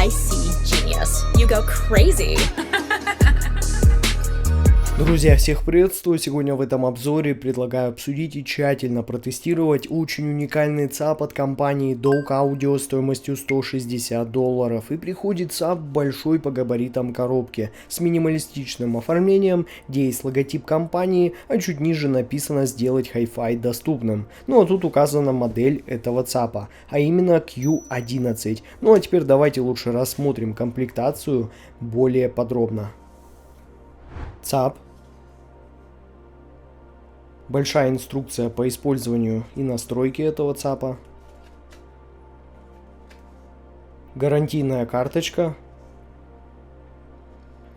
I see genius. You go crazy. Друзья, всех приветствую! Сегодня в этом обзоре предлагаю обсудить и тщательно протестировать очень уникальный ЦАП от компании Doug Audio стоимостью $160. И приходит ЦАП большой по габаритам коробки с минималистичным оформлением, где есть логотип компании, а чуть ниже написано «Сделать Hi-Fi доступным». Ну а тут указана модель этого ЦАПа, а именно Q11. Ну а теперь давайте лучше рассмотрим комплектацию более подробно. ЦАП. Большая инструкция по использованию и настройке этого ЦАПа. Гарантийная карточка.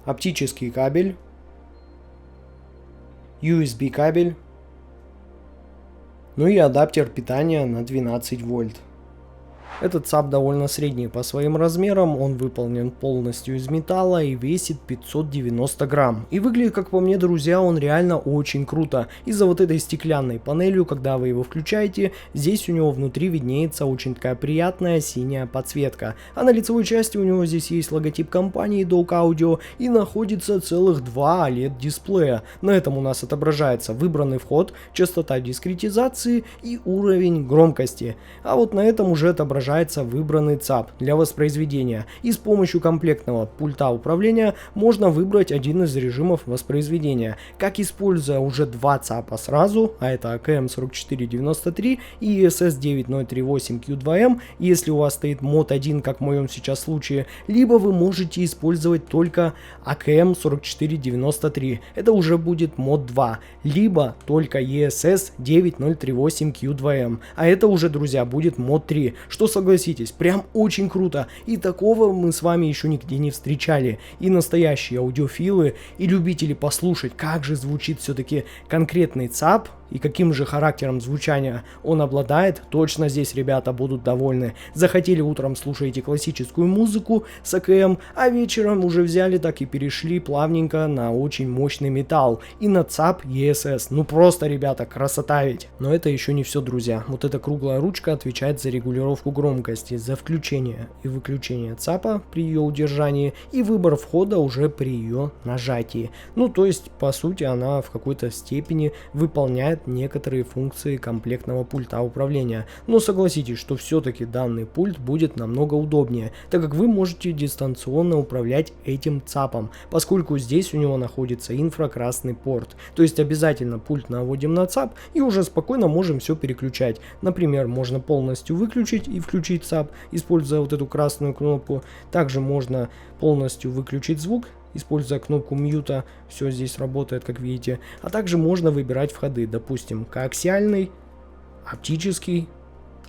Оптический кабель. USB кабель. Ну и адаптер питания на 12 вольт. Этот ЦАП довольно средний по своим размерам, он выполнен полностью из металла и весит 590 грамм. И выглядит, как по мне, друзья, он реально очень круто. Из-за вот этой стеклянной панелью, когда вы его включаете, здесь у него внутри виднеется очень такая приятная синяя подсветка. А на лицевой части у него здесь есть логотип компании Doug Audio и находится целых два OLED дисплея. На этом у нас отображается выбранный вход, частота дискретизации и уровень громкости. А вот на этом уже отображается выбранный ЦАП для воспроизведения, и с помощью комплектного пульта управления можно выбрать один из режимов воспроизведения, как используя уже два ЦАПа сразу, а это AKM4493 и ESS9038Q2M, если у вас стоит мод 1, как в моем сейчас случае, либо вы можете использовать только AKM4493, это уже будет мод 2, либо только ESS9038Q2M, а это уже, друзья, будет мод 3, что, согласитесь, прям очень круто, и такого мы с вами еще нигде не встречали. И настоящие аудиофилы и любители послушать, как же звучит все-таки конкретный ЦАП и каким же характером звучания он обладает, точно здесь ребята будут довольны. Захотели утром слушаете классическую музыку с АКМ, а вечером уже взяли так и перешли плавненько на очень мощный металл и на ЦАП ESS. Ну просто, ребята, красота ведь. Но это еще не все, друзья. Вот эта круглая ручка отвечает за регулировку громкости, за включение и выключение ЦАПа при ее удержании и выбор входа уже при ее нажатии. Ну то есть, по сути, она в какой-то степени выполняет некоторые функции комплектного пульта управления. Но согласитесь, что все-таки данный пульт будет намного удобнее, так как вы можете дистанционно управлять этим ЦАПом, поскольку здесь у него находится инфракрасный порт. То есть обязательно пульт наводим на ЦАП и уже спокойно можем все переключать. Например, можно полностью выключить и включить ЦАП, используя вот эту красную кнопку. Также можно полностью выключить звук, используя кнопку мьюта, все здесь работает, как видите. А также можно выбирать входы, допустим, коаксиальный, оптический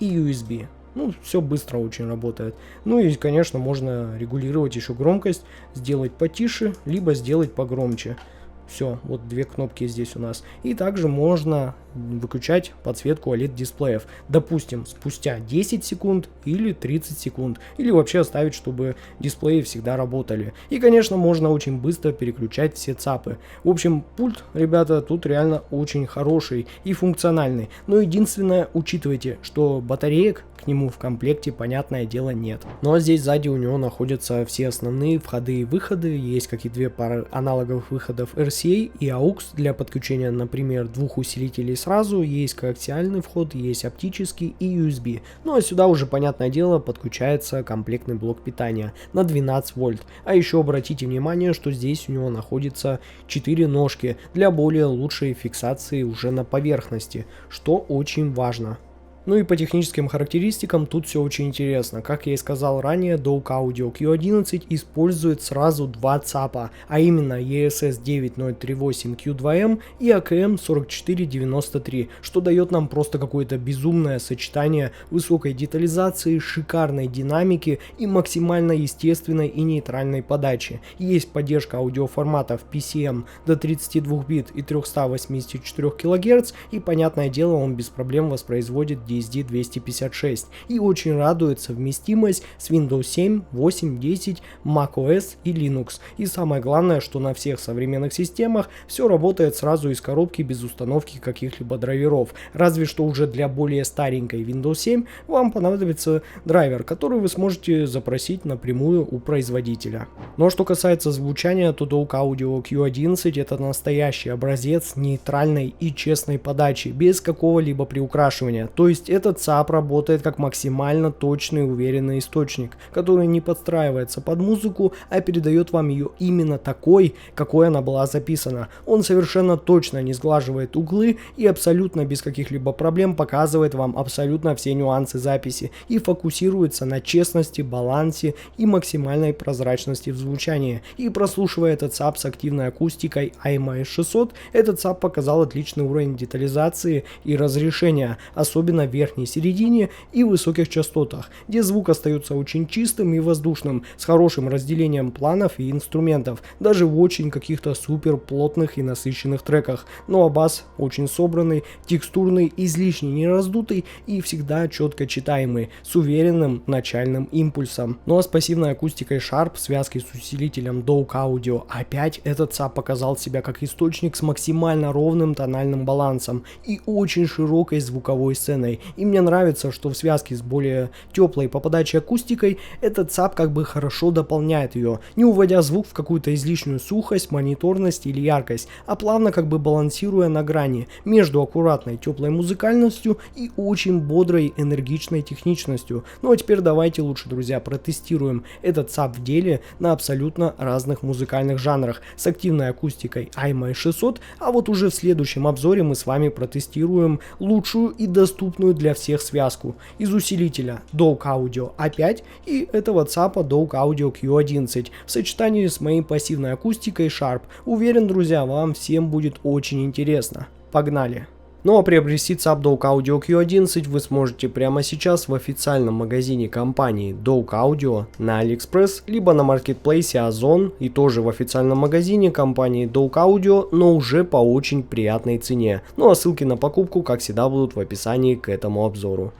и USB. Ну, все быстро очень работает. Ну и, конечно, можно регулировать еще громкость, сделать потише, либо сделать погромче. Все, вот две кнопки здесь у нас. И также можно выключать подсветку OLED дисплеев. Допустим, спустя 10 секунд или 30 секунд. Или вообще оставить, чтобы дисплеи всегда работали. И, конечно, можно очень быстро переключать все ЦАПы. В общем, пульт, ребята, тут реально очень хороший и функциональный. Но единственное, учитывайте, что батареек к нему в комплекте, понятное дело, нет. Ну а здесь сзади у него находятся все основные входы и выходы. Есть какие-то две пары аналоговых выходов RCA и AUX для подключения, например, двух усилителей сразу. Есть коаксиальный вход, есть оптический и USB. Ну а сюда уже, понятное дело, подключается комплектный блок питания на 12 вольт. А еще обратите внимание, что здесь у него находится 4 ножки для более лучшей фиксации уже на поверхности, что очень важно. Ну и по техническим характеристикам тут все очень интересно. Как я и сказал ранее, Doug Audio Q11 использует сразу два ЦАПа, а именно ESS9038Q2M и AKM4493, что дает нам просто какое-то безумное сочетание высокой детализации, шикарной динамики и максимально естественной и нейтральной подачи. Есть поддержка аудиоформатов PCM до 32 бит и 384 кГц, и, понятное дело, он без проблем воспроизводит FreeBSD 256 и очень радует совместимость с Windows 7, 8, 10, macOS и Linux. И самое главное, что на всех современных системах все работает сразу из коробки без установки каких-либо драйверов. Разве что уже для более старенькой Windows 7 вам понадобится драйвер, который вы сможете запросить напрямую у производителя. Но что касается звучания, то Dock Audio Q11 это настоящий образец нейтральной и честной подачи, без какого-либо приукрашивания. То есть этот САП работает как максимально точный и уверенный источник, который не подстраивается под музыку, а передает вам ее именно такой, какой она была записана. Он совершенно точно не сглаживает углы и абсолютно без каких-либо проблем показывает вам абсолютно все нюансы записи и фокусируется на честности, балансе и максимальной прозрачности в звучании. И прослушивая этот САП с активной акустикой IMA 600, этот САП показал отличный уровень детализации и разрешения, особенно в верхней середине и высоких частотах, где звук остается очень чистым и воздушным, с хорошим разделением планов и инструментов, даже в очень каких-то супер плотных и насыщенных треках. Ну а бас очень собранный, текстурный, излишне не раздутый и всегда четко читаемый, с уверенным начальным импульсом. Ну а с пассивной акустикой Sharp в связке с усилителем Dock Audio A5 этот САП показал себя как источник с максимально ровным тональным балансом и очень широкой звуковой сценой. И мне нравится, что в связке с более теплой по подаче акустикой этот САП как бы хорошо дополняет ее, не уводя звук в какую-то излишнюю сухость, мониторность или яркость, а плавно как бы балансируя на грани между аккуратной теплой музыкальностью и очень бодрой энергичной техничностью. Ну а теперь давайте лучше, друзья, протестируем этот САП в деле на абсолютно разных музыкальных жанрах с активной акустикой IMA 600, а вот уже в следующем обзоре мы с вами протестируем лучшую и доступную для всех связку из усилителя Dock Audio A5 и этого САПа Dock Audio Q11 в сочетании с моей пассивной акустикой Sharp. Уверен, друзья, вам всем будет очень интересно. Погнали! Ну а приобрести САП Dock Audio Q11 вы сможете прямо сейчас в официальном магазине компании Dock Audio на AliExpress, либо на маркетплейсе Озон и тоже в официальном магазине компании Dock Audio, но уже по очень приятной цене. Ну а ссылки на покупку, как всегда, будут в описании к этому обзору.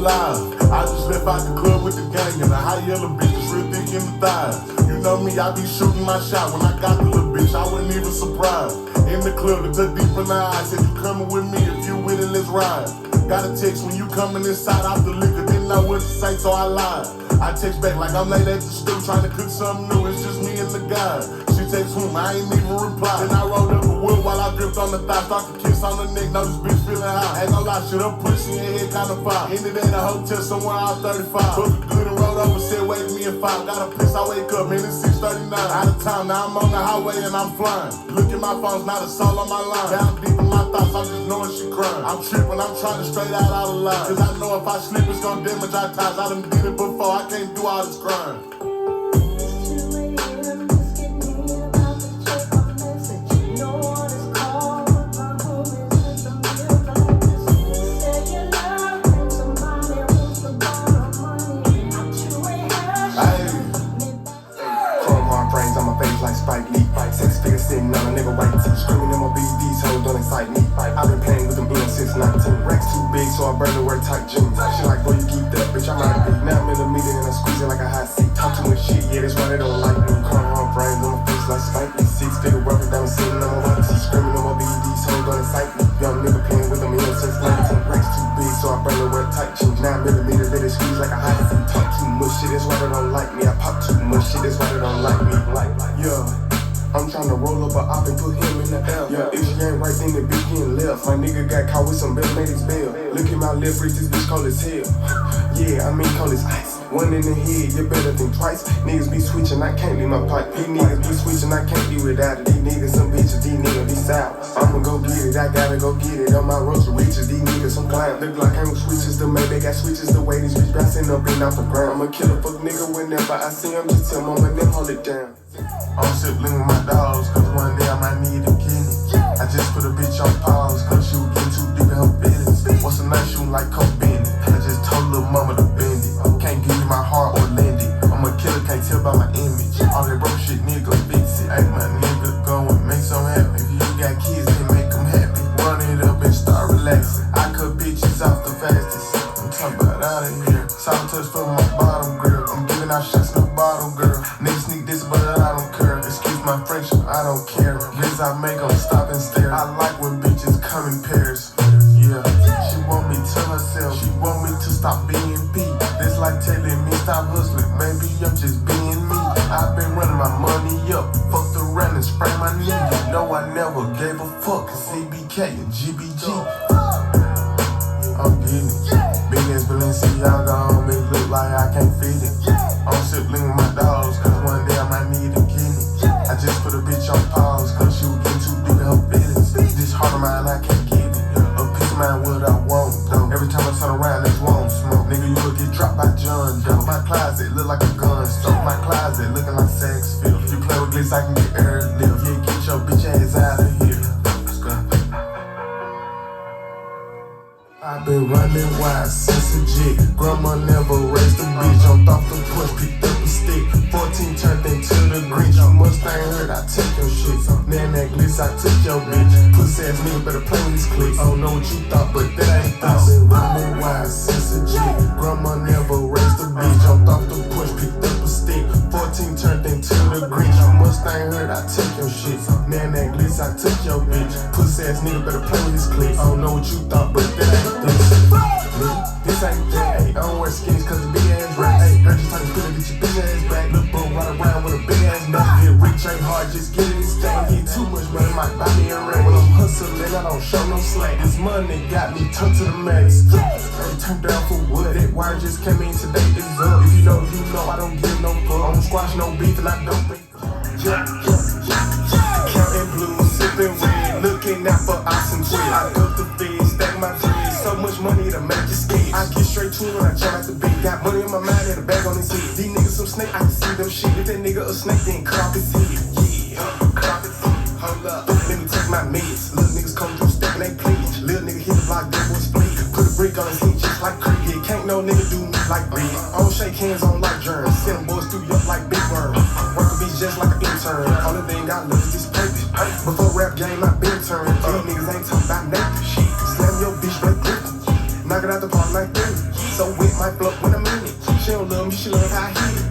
alive. I just left out the club with the gang and a high yellow bitch that's real thick in the thighs. You know me, I be shooting my shot. When I got the little bitch, I wasn't even surprised. In the club, it took deep in the eyes. Said you coming with me, if you with it, let's ride. Got a text when you coming inside off the liquor, didn't know what to say, so I lied. I text back like I'm late at the stew, trying to cook something new. It's just me and the guy. She text whom, I ain't even reply. Then I rolled up a wood while I dripped on the thigh. Start to kiss on the neck, know this bitch feeling high. Ain't no lie, shit up pussy in head kinda fire. Ended at a hotel somewhere out 35. Took a good and rolled over, said wait me at 5. Got a piss, I wake up, man, it's 6:39. Out of town, now I'm on the highway and I'm flying. Look at my phone's not a soul on my line. Down deep in my thoughts, I'm just knowing she crying. I'm tripping, I'm trying to straight out all the line. Cause I know if I slip, it's gonna damage our ties. I done did it before, I can't do all this crying. Like Spike Lee, 6 figures sitting on a nigga white tee, screaming in my beat, these hoes don't excite me. I've been playing with them since 19. Racks too big, so I barely wear tight jeans. She like, boy, you keep that, bitch, I'm out of beat. 9mm and I squeeze it like a hot seat. Talk too much shit, yeah, that's why they don't like me. Chrome brains on my face like Spike Lee. 6 figure worker down sitting on my white tee, screaming in my beat, these hoes don't excite me. Young nigga playing with them since 19. Racks too big, so I barely wear tight jeans. 9mm, let it squeeze like a hot seat. Talk too much shit, that's why they don't like me. I pop too much shit, that's why they don't like me. Yeah. I'm tryna roll up a op and put him in the L. Yeah, if she ain't right, then the bitch getting left. My nigga got caught with some best made his bail. Look at my lip wrist, this bitch cold as hell. Yeah, I mean cold as ice. One in the head, you better think twice. Niggas be switching, I can't leave my pipe. These niggas be switching, I can't be without it. These niggas some bitches, these niggas be sour. I'ma go get it, I gotta go get it. On my road to riches, these niggas some clown. Look like I ain't switches, the mate, they got switches. The way these bitch bouncing up and off the ground. I'm a killer fuck nigga whenever I see him. Just tell mama, them hold it down. I'm sibling with my dogs, cause one day I might need a kidney. I just put a bitch on pause, cause she was getting too deep in her business. What's a night shooting like Coke Benny? I just told little mama to bend it. Can't give you my heart or lend it. I'm a killer, can't tell by my image. All that broke shit, nigga, fix it. Ain't my nigga, go and make some happy. If you got kids, then make them happy. Run it up and start relaxing. I cut bitches off the fastest. I'm talking about out of here. Soft touch for my bottom girl. I'm giving out shots in the bottle, girl. Niggas sneak this, but I don't care. Excuse my French, I don't care. Yes, I make them stop and stare. I like when bitches come in pairs. Yeah, she want me to herself. She want me to stop being B. That's like telling me stop hustling. Baby, I'm just being me. I've been running my money up. Fucked around and sprained my knee. You know I never gave a fuck. CBK and GBG. I'm getting it. Big ass Balenciaga on me, look like I can't fit it. I'm sibling with my dogs, cause one day I might need a kidney. I just put a bitch on pause, cause she was getting too deep in her business. This heart of mine, I can't get it. A piece of mine, what I want, though. Every time I turn around, it's won't smoke. Nigga, you will get dropped by John Doe. My closet look like a gun store. My closet looking like sex film. You play with glitz, I can get air lift. Yeah, get your bitch ass out of here. Let's go. I've been running wide since a jig. Grandma never raised a bitch. Jumped off the porch, picked up a stick. 14 turned into the Grinch. You must ain't heard I took your shit. Man, that glitz, I took your bitch. Pussy ass nigga better play with these clicks. I don't know what you thought, but that ain't this. I've been running wide since a jig. Grandma never raised a bitch. Jumped off the porch, picked up a stick. 14 turned into the Grinch. You must ain't heard I took your shit. Man, that glitz, I took your bitch. Pussy ass nigga better play with these clicks. I don't know what you thought, but that ain't this ain't that, ayy. I don't wear skinnies cause the big ass rap, ayy. Heard you trying to put it, get your bitch ass back. Look, bro, ride around with a big ass neck. Get rich, ain't hard, just get it and stay. Get too much money, might buy me a ring. When I'm hustling, I don't show no slack. This money got me turned to the max. Hey, turned down for what? That wire just came in today, it's up. If you know, I don't give no fuck. I don't squash no beef and I don't think. Counting blue, sipping red, looking out for ops and twig. I duck the feed, stack my trees. So much money to make you scared. I get straight to it when I jump out the beat. Got money in my mind and a bag on his head. These niggas some snake, I can see them shit. If that nigga a snake, then cut off his head. Yeah, cut off his head. Hold up, let me take my meds. Little niggas come through stacking they please. Little nigga hit the block, that boy split. Put a brick on his head just like cricket. Can't no nigga do me like Big. I don't shake hands on like germs. Send them boys through you up like Big Worm. Work a bitch just like an intern. Only thing I love is this paper. Before rap game, I been turned. These niggas ain't talking about nothing. Slam your bitch, but knock it out the park like that. so wet, might blow when I'm in it. She don't love me, she love how I hit it.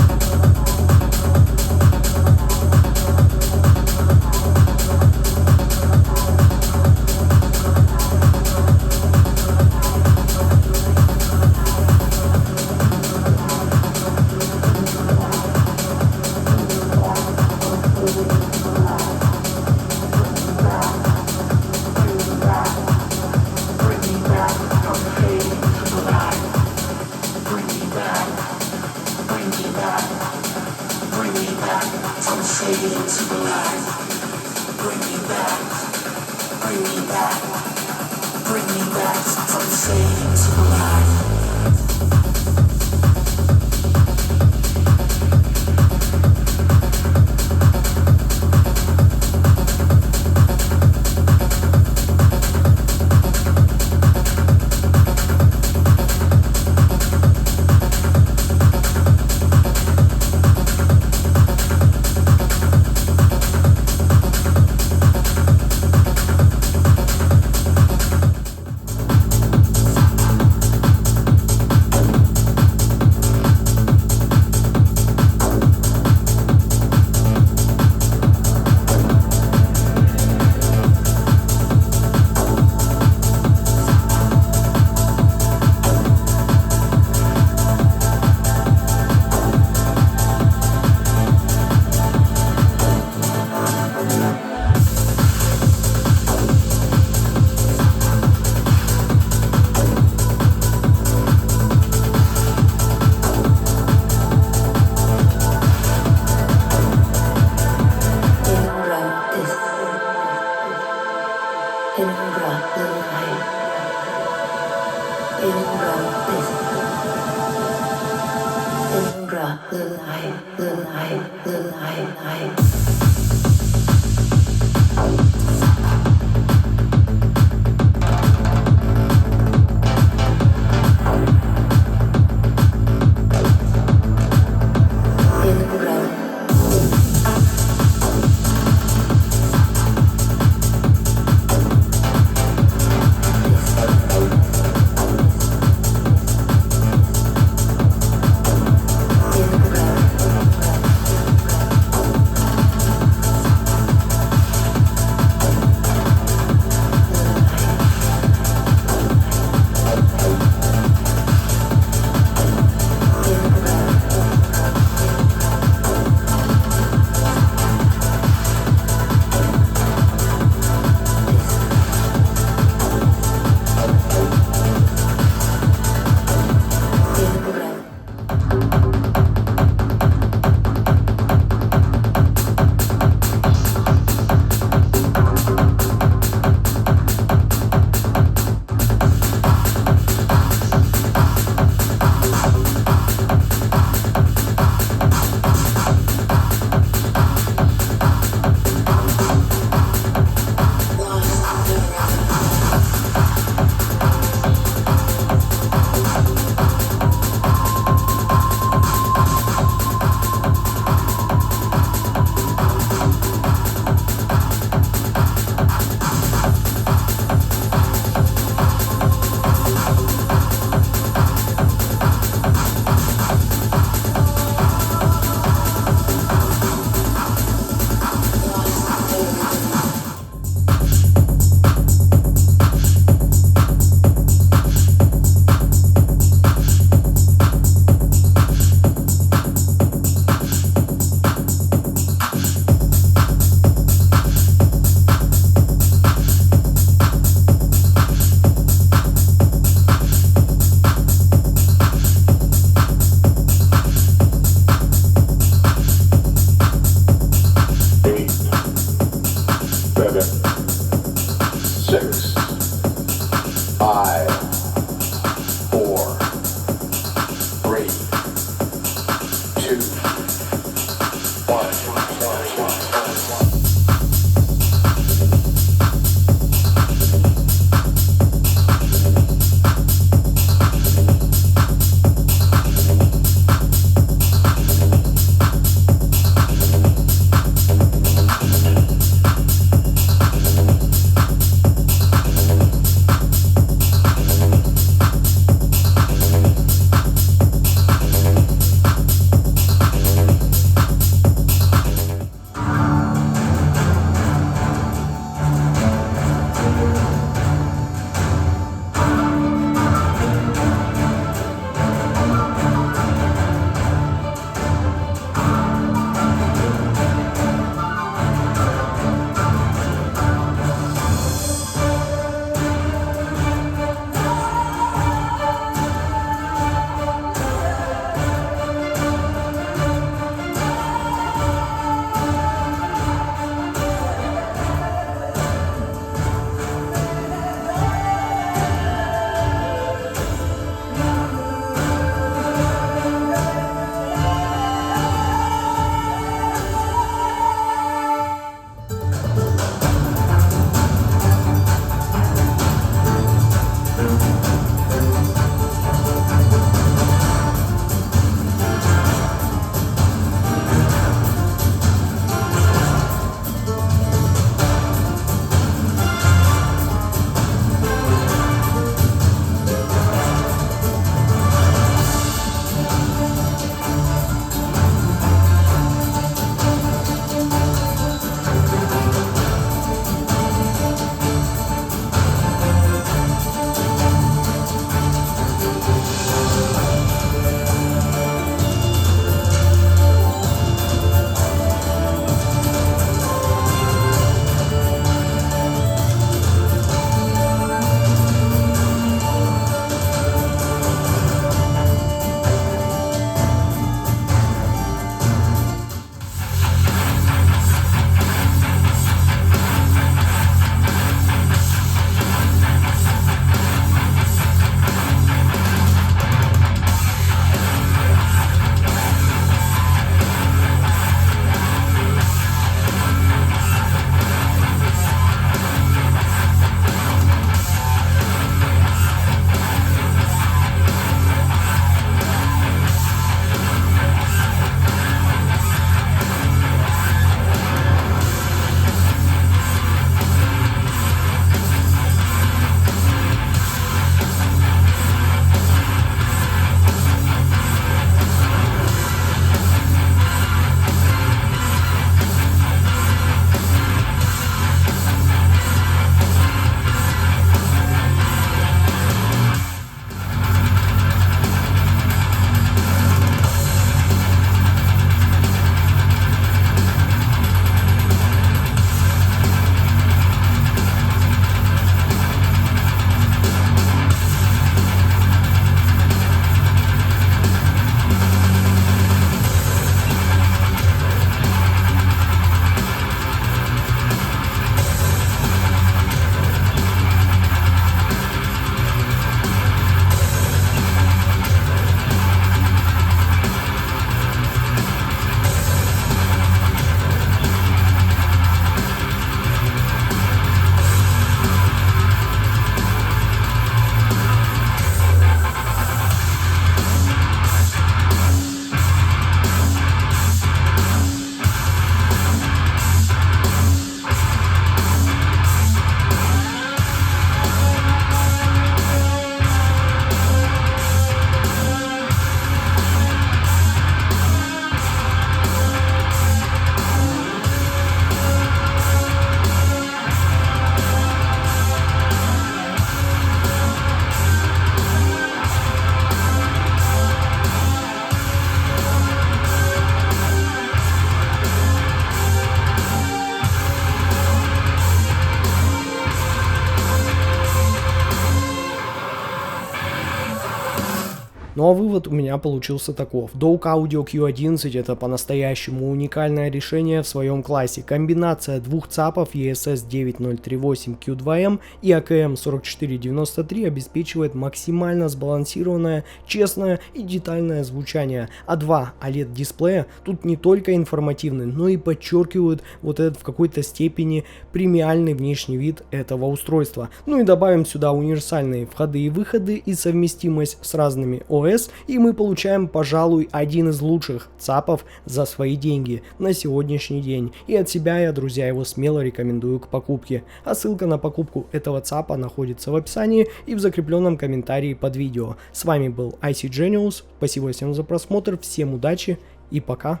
Ну а вывод у меня получился таков. Dock Audio Q11 это по-настоящему уникальное решение в своем классе. Комбинация двух ЦАПов ESS 9038 Q2M и AKM 4493 обеспечивает максимально сбалансированное, честное и детальное звучание. А два OLED дисплея тут не только информативны, но и подчеркивают вот этот в какой-то степени премиальный внешний вид этого устройства. Ну и добавим сюда универсальные входы и выходы и совместимость с разными ОС, и мы получаем, пожалуй, один из лучших ЦАПов за свои деньги на сегодняшний день. И от себя я, друзья, его смело рекомендую к покупке. А ссылка на покупку этого ЦАПа находится в описании и в закрепленном комментарии под видео. С вами был IC Genius, спасибо всем за просмотр, всем удачи и пока.